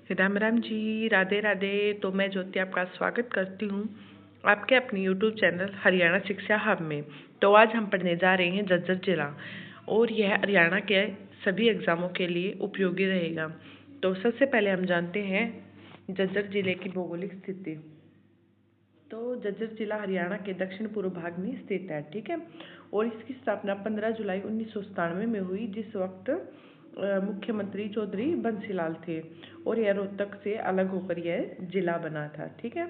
राम राम जी, राधे राधे। तो मैं ज्योति आपका स्वागत करती हूँ आपके अपने यूट्यूब चैनल हरियाणा शिक्षा हब में। तो आज हम पढ़ने जा रहे हैं झज्जर जिला, और यह हरियाणा के सभी एग्जामों के लिए उपयोगी रहेगा। तो सबसे पहले हम जानते हैं झज्जर जिले की भौगोलिक स्थिति। तो झज्जर जिला हरियाणा के दक्षिण पूर्व भाग में स्थित है, ठीक है। और इसकी स्थापना 15 जुलाई 1997 में हुई, जिस वक्त मुख्यमंत्री चौधरी बंसीलाल थे, और यह रोहतक से अलग होकर यह जिला बना था, ठीक है।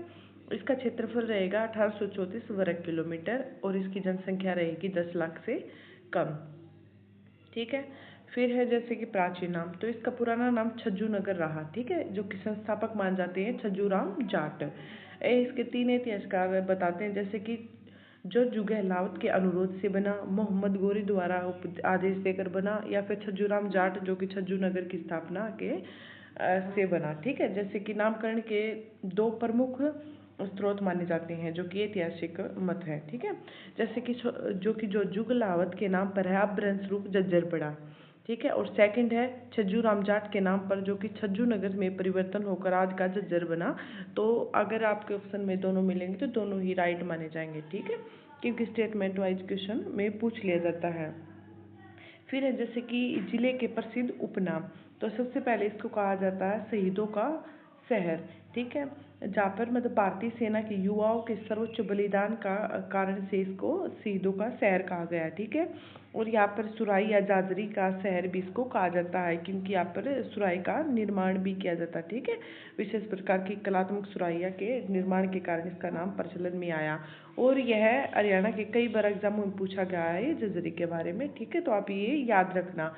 इसका क्षेत्रफल रहेगा 1834 वर्ग किलोमीटर, और इसकी जनसंख्या रहेगी 10 लाख से कम, ठीक है। फिर है जैसे कि प्राचीन नाम, तो इसका पुराना नाम छज्जू नगर रहा, ठीक है, जो कि संस्थापक मान जाते हैं छज्जूराम जाट। इसके 3 इतिहासकार बताते हैं, जैसे कि जो जुगहलावत के अनुरोध से बना, मोहम्मद गोरी द्वारा आदेश देकर बना, या फिर छज्जूराम जाट जो कि छज्जू नगर की स्थापना के से बना, ठीक है। जैसे कि नामकरण के 2 प्रमुख स्रोत माने जाते हैं, जो कि ऐतिहासिक मत है, ठीक है। जैसे कि जो जुगलावत के नाम पर है, अपभ्रंश रूप झज्जर पड़ा, ठीक है। और सेकंड है छज्जू राम जाट के नाम पर, जो कि छज्जू नगर में परिवर्तन होकर आज का झज्जर बना। तो अगर आपके ऑप्शन में दोनों मिलेंगे तो दोनों ही राइट माने जाएंगे, ठीक है, क्योंकि स्टेटमेंट वाइज क्वेश्चन में पूछ लिया जाता है। फिर है जैसे कि जिले के प्रसिद्ध उपनाम, तो सबसे पहले इसको कहा जाता है शहीदों का शहर, ठीक है, जहाँ पर मतलब भारतीय सेना के युवाओं के सर्वोच्च बलिदान का कारण से इसको शहीदों का शहर कहा गया, ठीक है। और यहाँ पर सुराही या जाजरी का शहर भी इसको कहा जाता है, क्योंकि यहाँ पर सुराही का निर्माण भी किया जाता है, ठीक है। विशेष प्रकार की कलात्मक सुराहिया के निर्माण के कारण इसका नाम प्रचलन में आया। और यह हरियाणा के कई बार एग्जामों में पूछा गया है झज्जरी के बारे में, ठीक है। तो आप ये याद रखना।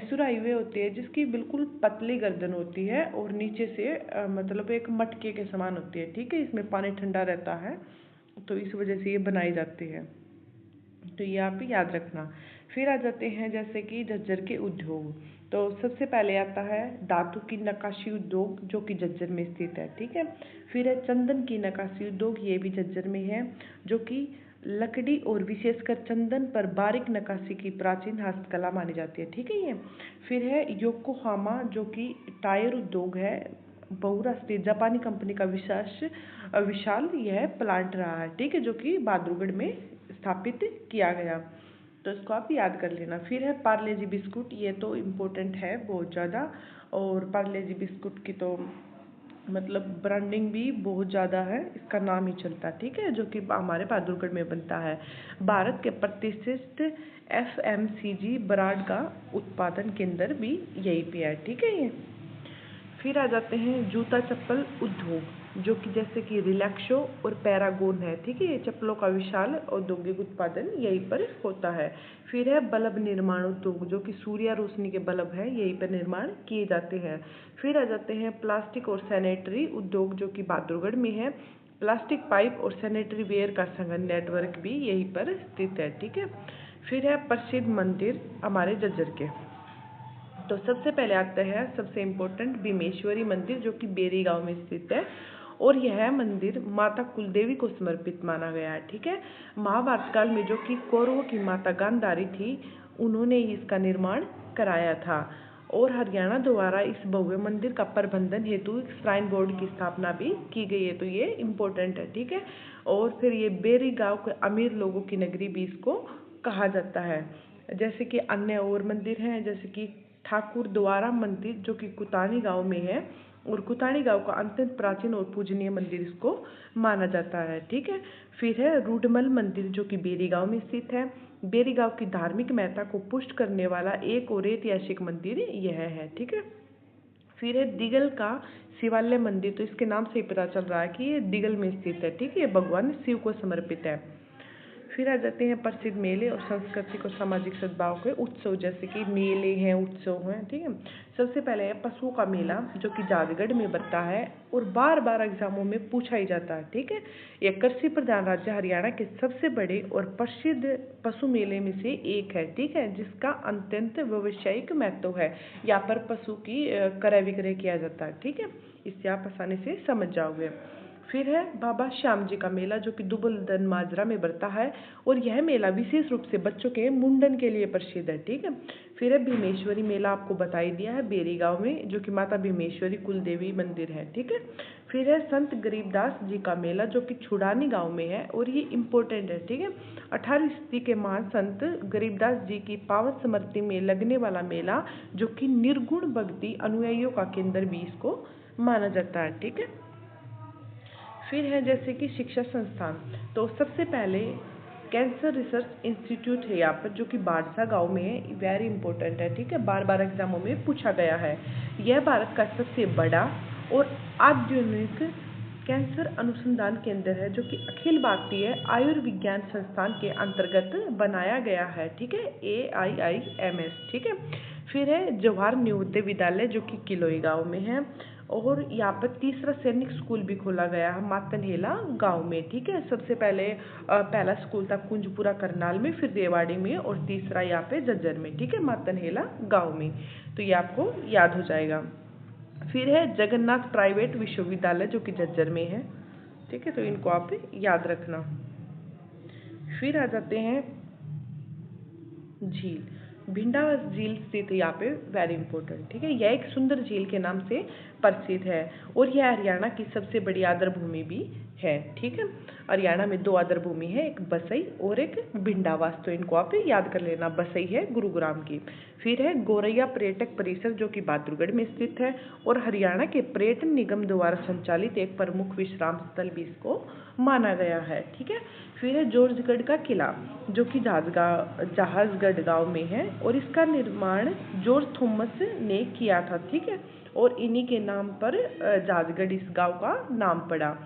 सुराही वे होती है जिसकी बिल्कुल पतली गर्दन होती है, और नीचे से मतलब एक मटके के समान होती है, ठीक है। इसमें पानी ठंडा रहता है, तो इस वजह से ये बनाई जाती है, तो ये आप याद रखना। फिर आ जाते हैं जैसे कि झज्जर के उद्योग, तो सबसे पहले आता है धातु की नक्काशी उद्योग, जो कि झज्जर में स्थित है, ठीक है। फिर है चंदन की नक्काशी उद्योग, ये भी झज्जर में है, जो कि लकड़ी और विशेषकर चंदन पर बारीक नक्काशी की प्राचीन हस्तकला मानी जाती है, ठीक है ये। फिर है योकोहामा, जो कि टायर उद्योग है, बहुराष्ट्रीय जापानी कंपनी का विशाल यह प्लांट रहा है, ठीक है, जो कि बहादुरगढ़ में स्थापित किया गया। तो इसको आप याद कर लेना। फिर है पार्ले जी बिस्कुट, ये तो इम्पोर्टेंट है बहुत ज़्यादा, और पार्ले जी बिस्कुट की तो मतलब ब्रांडिंग भी बहुत ज़्यादा है, इसका नाम ही चलता है, ठीक है, जो कि हमारे बहादुरगढ़ में बनता है। भारत के प्रतिष्ठित FMCG ब्रांड का उत्पादन केंद्र भी यहीं पे है, ठीक है ये। फिर आ जाते हैं जूता चप्पल उद्योग, जो कि जैसे कि रिलैक्सो और पैरागोन है, ठीक है। ये चप्पलों का विशाल औद्योगिक उत्पादन यहीं पर होता है। फिर है बल्ब निर्माण उद्योग, जो कि सूर्य रोशनी के बल्ब है, यहीं पर निर्माण किए जाते हैं। फिर आ जाते हैं प्लास्टिक और सैनिटरी उद्योग, जो कि बहादुरगढ़ में है। प्लास्टिक पाइप और सैनिटरी वेयर का संघन नेटवर्क भी यहीं पर स्थित है, ठीक है। फिर है प्रसिद्ध मंदिर हमारे झज्जर के, तो सबसे पहले आता है सबसे इम्पोर्टेंट भीमेश्वरी मंदिर, जो कि बेरी गांव में स्थित है, और यह मंदिर माता कुलदेवी को समर्पित माना गया है, ठीक है। महाभारत काल में जो कि कौरवों की माता गांधारी थी, उन्होंने ही इसका निर्माण कराया था। और हरियाणा द्वारा इस भव्य मंदिर का प्रबंधन हेतु श्राइन बोर्ड की स्थापना भी की गई है, तो ये इम्पोर्टेंट है, ठीक है। और फिर ये बेरी गांव के अमीर लोगों की नगरी भी इसको कहा जाता है। जैसे कि अन्य और मंदिर हैं, जैसे कि ठाकुर द्वारा मंदिर, जो कि कुतानी गांव में है, और कुतानी गांव का अत्यंत प्राचीन और पूजनीय मंदिर इसको माना जाता है, ठीक है। फिर है रूडमल मंदिर, जो कि बेरी गांव में स्थित है। बेरी गांव की धार्मिक महत्ता को पुष्ट करने वाला एक और ऐतिहासिक मंदिर यह है, ठीक है। फिर है दिगल का शिवालय मंदिर, तो इसके नाम से ही पता चल रहा है कि ये दिगल में स्थित है, ठीक है, ये भगवान शिव को समर्पित है। फिर आ जाते हैं प्रसिद्ध मेले और सांस्कृतिक और सामाजिक सद्भाव के उत्सव, जैसे कि मेले हैं, उत्सव हैं, ठीक है। सबसे पहले है पशुओं का मेला, जो कि जाजगढ़ में बनता है, और बार बार एग्जामों में पूछा ही जाता है, ठीक है। यह कृषि प्रधान राज्य हरियाणा के सबसे बड़े और प्रसिद्ध पशु मेले में से एक है, ठीक है, जिसका अत्यंत व्यावसायिक महत्व है। यहाँ पर पशु की क्रय विक्रय किया जाता है, ठीक है, इससे आप आसानी से समझ जाओगे। फिर है बाबा श्याम जी का मेला, जो कि दुबलदन माजरा में बढ़ता है, और यह मेला विशेष रूप से बच्चों के मुंडन के लिए प्रसिद्ध है। ठीक है। फिर है भीमेश्वरी मेला, आपको बता ही दिया है, बेरी गांव में, जो कि माता भीमेश्वरी कुल देवी मंदिर है। ठीक है। फिर है संत गरीबदास जी का मेला, जो कि छुड़ानी गांव में है, और ये इम्पोर्टेंट है। ठीक है। 18वीं सदी के महान संत गरीबदास जी की पावन स्मृति में लगने वाला मेला, जो कि निर्गुण भक्ति अनुयायियों का केंद्र भी इसको माना जाता है। ठीक है। फिर है जैसे कि शिक्षा संस्थान, तो सबसे पहले कैंसर रिसर्च इंस्टीट्यूट है यहाँ पर, जो कि बारसा गांव में है, वेरी इंपॉर्टेंट है। ठीक है। बार बार एग्जामों में पूछा गया है। यह भारत का सबसे बड़ा और आधुनिक कैंसर अनुसंधान केंद्र है, जो कि अखिल भारतीय आयुर्विज्ञान संस्थान के अंतर्गत बनाया गया है। ठीक है। AIIMS। ठीक है। फिर है जवाहर नवोदय विद्यालय, जो कि किलोई गांव में है, और यहाँ पर तीसरा सैनिक स्कूल भी खोला गया है मातनहेला गांव में। ठीक है। सबसे पहले पहला स्कूल था कुंजपुरा करनाल में, फिर रेवाड़ी में, और तीसरा यहाँ पे जज्जर में। ठीक है, मातनहेला गांव में। तो ये आपको याद हो जाएगा। फिर है जगन्नाथ प्राइवेट विश्वविद्यालय, जो कि जज्जर में है। ठीक है, तो इनको आप याद रखना। फिर आ जाते हैं झील, भिंडावस झील स्थित है यहाँ पे, वेरी इंपॉर्टेंट। ठीक है। यह एक सुंदर झील के नाम से प्रसिद्ध है, और यह हरियाणा की सबसे बड़ी आर्द्र भूमि भी है। ठीक है। हरियाणा में 2 आर्द्र भूमि है, एक बसई और एक भिंडावास, तो इनको आप याद कर लेना। बसई है गुरुग्राम की। फिर है गोरैया पर्यटक परिसर, जो कि बहादुरगढ़ में स्थित है, और हरियाणा के पर्यटन निगम द्वारा संचालित एक प्रमुख विश्राम स्थल भी इसको माना गया है। ठीक है। फिर है जॉर्जगढ़ का किला, जो कि जहाजगढ़ गांव में है, और इसका निर्माण जॉर्ज थॉमस ने किया था। ठीक है। और इन्हीं के नाम पर जहाजगढ़ इस गांव का नाम पड़ा।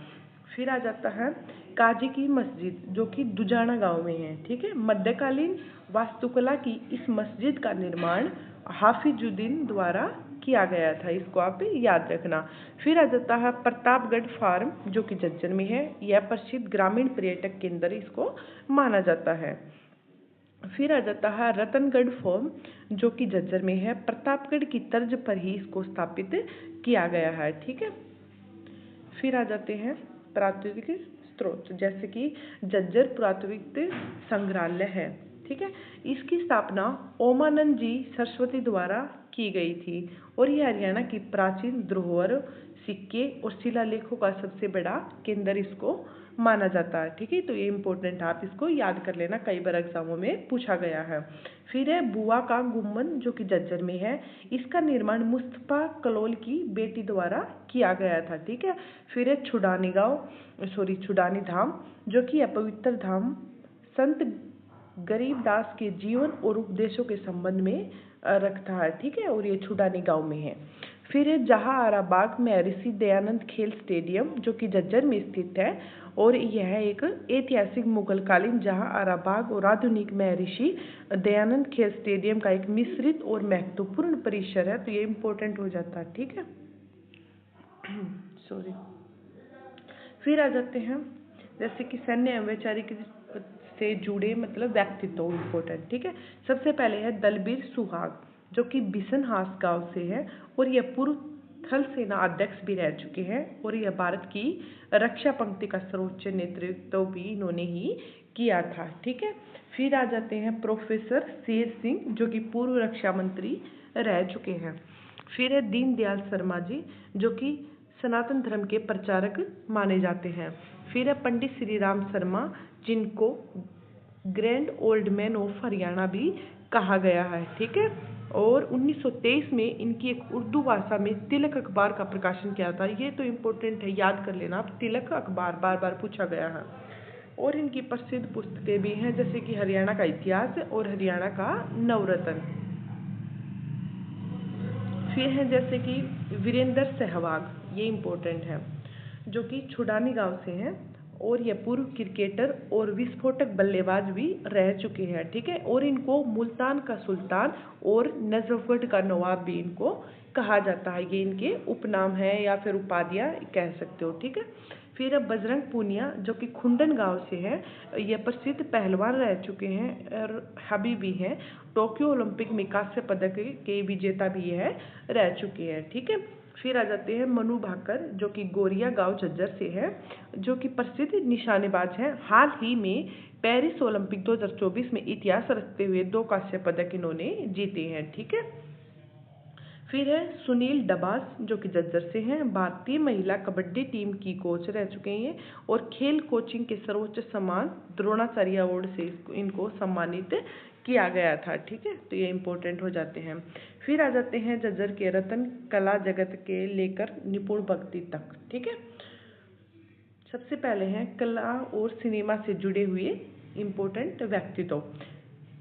फिर आ जाता है काजी की मस्जिद, जो कि दुजाना गांव में है। ठीक है। मध्यकालीन वास्तुकला की इस मस्जिद का निर्माण हाफिजुद्दीन द्वारा किया गया था, इसको आप याद रखना। फिर आ जाता है प्रतापगढ़ फार्म, जो कि जज्जर में है। यह प्रसिद्ध ग्रामीण पर्यटक केंद्र इसको माना जाता है। फिर आ जाता है रतनगढ़ फार्म, जो कि जज्जर में है। प्रतापगढ़ की तर्ज पर ही इसको स्थापित किया गया है। ठीक है। फिर आ जाते हैं पुरातात्विक स्रोत, जैसे कि जज्जर पुरातात्विक संग्रहालय है। ठीक है। इसकी स्थापना ओमानंद जी सरस्वती द्वारा की गई थी, और यह हरियाणा की प्राचीन धरोहर, सिक्के और शिलालेखों का सबसे बड़ा केंद्र इसको माना जाता है। ठीक है, तो ये इंपॉर्टेंट, आप इसको याद कर लेना, कई बार एग्जामों में पूछा गया है। फिर है बुआ का गुम्बद, जो कि जज्जर में है। इसका निर्माण मुस्तफा कलोल की बेटी द्वारा किया गया था। ठीक है। फिर है छुडानी धाम, जो कि पवित्र धाम संत गरीबदास के जीवन और उपदेशों के संबंध में रखता है। ठीक है, और ये छुडानी गांव में है। फिर है जहाआरा बाग में ऋषि दयानंद खेल स्टेडियम, जो कि जज्जर में स्थित है, और यह एक ऐतिहासिक मुगलकालीन जहाआरा बाग और आधुनिक महर्षि दयानंद खेल स्टेडियम का एक मिश्रित और महत्वपूर्ण परिसर है, तो ये इंपॉर्टेंट हो जाता है। ठीक है, सॉरी। फिर आ जाते हैं जैसे कि सैन्य एवं वैचारिक से जुड़े मतलब व्यक्तित्व इम्पोर्टेंट। ठीक है। सबसे पहले है दलबीर सुहाग, जो कि बिसनहास गांव से है, और यह पूर्व थल सेना अध्यक्ष भी रह चुके हैं, और यह भारत की रक्षा पंक्ति का सर्वोच्च नेतृत्व भी इन्होंने ही किया था। ठीक है। फिर आ जाते हैं प्रोफेसर शेर सिंह, जो कि पूर्व रक्षा मंत्री रह चुके हैं। फिर है दीनदयाल शर्मा जी, जो कि सनातन धर्म के प्रचारक माने जाते हैं। फिर है पंडित श्री राम शर्मा, जिनको grand old man of Haryana भी कहा गया है। ठीक है। और 1923 में इनकी एक उर्दू भाषा में तिलक अखबार का प्रकाशन किया था। ये तो इम्पोर्टेंट है, याद कर लेना आप, तिलक अखबार बार बार पूछा गया है। और इनकी प्रसिद्ध पुस्तकें भी हैं, जैसे कि हरियाणा का इतिहास और हरियाणा का नवरत्न। फिर है जैसे कि वीरेंद्र सहवाग, ये इम्पोर्टेंट है, जो कि छुडानी गांव से हैं, और ये पूर्व क्रिकेटर और विस्फोटक बल्लेबाज भी रह चुके हैं। ठीक है। और इनको मुल्तान का सुल्तान और नजफगढ़ का नवाब भी इनको कहा जाता है, ये इनके उपनाम है या फिर उपाधियाँ कह सकते हो। ठीक है। फिर है बजरंग पूनिया जो कि खुंडन गांव से है, ये प्रसिद्ध पहलवान रह चुके हैं और अभी भी हैं। टोक्यो ओलंपिक में कांस्य पदक के विजेता भी है रह चुके हैं। ठीक है, फिर आ जाते हैं मनु भाकर जो कि गोरिया गांव झज्जर से है, जो कि प्रसिद्ध निशानेबाज हैं। हाल ही में पेरिस ओलंपिक 2024 में इतिहास रचते हुए 2 कांस्य पदक इन्होंने जीते हैं। ठीक है, फिर है सुनील डबास जो कि झज्जर से हैं, भारतीय महिला कबड्डी टीम की कोच रह चुके हैं और खेल कोचिंग के सर्वोच्च सम्मान द्रोणाचार्य अवार्ड से इनको सम्मानित किया गया था। ठीक है, तो ये इंपॉर्टेंट हो जाते हैं। फिर आ जाते हैं झज्जर के रतन कला जगत के लेकर निपुण भक्ति तक। ठीक है, सबसे पहले हैं कला और सिनेमा से जुड़े हुए इम्पोर्टेंट व्यक्तित्व।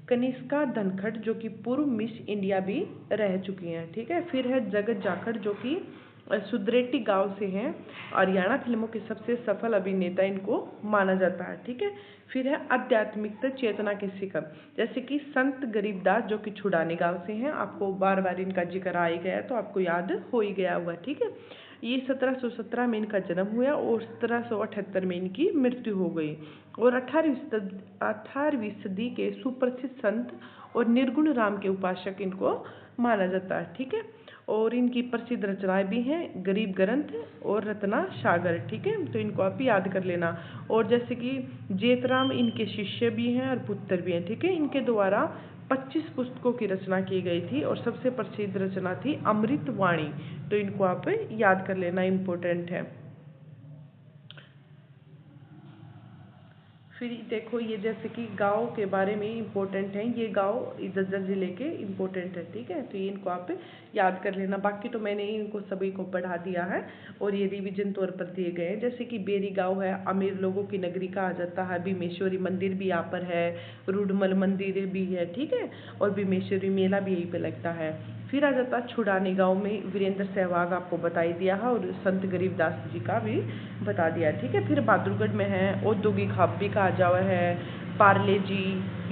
कनिष्का धनखड़ जो कि पूर्व मिस इंडिया भी रह चुकी हैं। ठीक है, फिर है जगत जाखड़ जो कि सुदरेटी गांव से हैं, हरियाणा फिल्मों के सबसे सफल अभिनेता इनको माना जाता है। ठीक है, फिर है आध्यात्मिकता चेतना के शिखर जैसे कि संत गरीबदास जो कि छुड़ाने गांव से हैं, आपको बार बार इनका जिक्र आ ही गया तो आपको याद हो ही गया हुआ। ठीक है, ये 1717 में इनका जन्म हुआ और 1778 में इनकी मृत्यु हो गई और 18वीं सदी के सुप्रसिद्ध संत और निर्गुण राम के उपासक इनको माना जाता है। ठीक है, और इनकी प्रसिद्ध रचनाएं भी हैं गरीब ग्रंथ और रत्ना सागर। ठीक है, तो इनको आप याद कर लेना। और जैसे कि जेतराम इनके शिष्य भी हैं और पुत्र भी हैं। ठीक है, इनके द्वारा 25 पुस्तकों की रचना की गई थी और सबसे प्रसिद्ध रचना थी अमृतवाणी, तो इनको आप याद कर लेना, इम्पोर्टेंट है। फिर देखो ये जैसे कि गांव के बारे में इम्पोर्टेंट है, ये गांव झज्जर जिले के इम्पोर्टेंट है। ठीक है, तो ये इनको आप याद कर लेना। बाकी तो मैंने इनको सभी को पढ़ा दिया है और ये रिवीजन तौर पर दिए गए हैं। जैसे कि बेरी गांव है, अमीर लोगों की नगरी कहा जाता है, भीमेश्वरी मंदिर भी यहाँ पर है, रूडमल मंदिर भी है। ठीक है, और भीमेश्वरी मेला भी यहीं पे लगता है। फिर आ जाता है छुड़ानी गांव में वीरेंद्र सहवाग आपको बता ही दिया है और संत गरीबदास जी का भी बता दिया। ठीक है, फिर बहादुरगढ़ में है औद्योगिक हब भी कहा जावा है, पार्ले जी,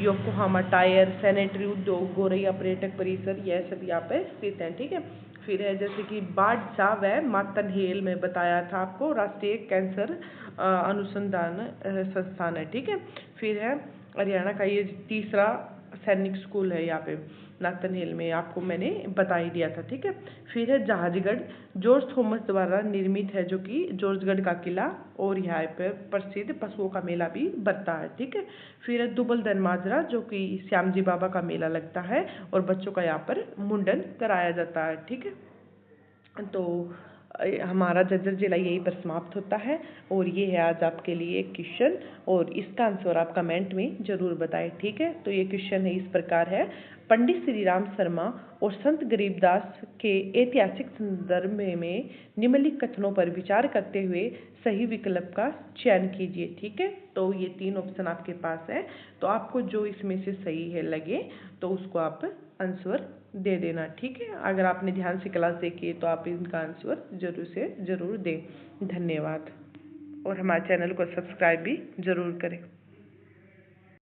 योकोहामा टायर, सैनिटरी उद्योग, गोरैया पर्यटक परिसर, यह सब यहाँ पे स्थित हैं। ठीक है, फिर है जैसे कि बाढ़ व मातनहेल में बताया था आपको, राष्ट्रीय कैंसर अनुसंधान संस्थान है। ठीक है, फिर है हरियाणा का ये तीसरा सैनिक स्कूल है यहाँ पे नातनहेल में, आपको मैंने बता ही दिया था। ठीक है, फिर है जहाजगढ़, जॉर्ज थॉमस द्वारा निर्मित है जो कि जॉर्जगढ़ का किला, और यहाँ पे प्रसिद्ध पशुओं का मेला भी बनता है। ठीक है, फिर है दुबलदन माजरा जो कि श्याम जी बाबा का मेला लगता है और बच्चों का यहाँ पर मुंडन कराया जाता है। ठीक है, तो हमारा झज्जर जिला यहीं पर समाप्त होता है और ये है आज आपके लिए एक क्वेश्चन और इसका आंसर आप कमेंट में जरूर बताएं। ठीक है, तो ये क्वेश्चन है इस प्रकार है, पंडित श्री राम शर्मा और संत गरीबदास के ऐतिहासिक संदर्भ में निम्नलिखित कथनों पर विचार करते हुए सही विकल्प का चयन कीजिए। ठीक है, तो ये 3 ऑप्शन आपके पास है, तो आपको जो इसमें से सही है लगे तो उसको आप आंसर दे देना। ठीक है, अगर आपने ध्यान से क्लास देखी है तो आप इनका आंसर जरूर से जरूर दें। धन्यवाद, और हमारे चैनल को सब्सक्राइब भी जरूर करें।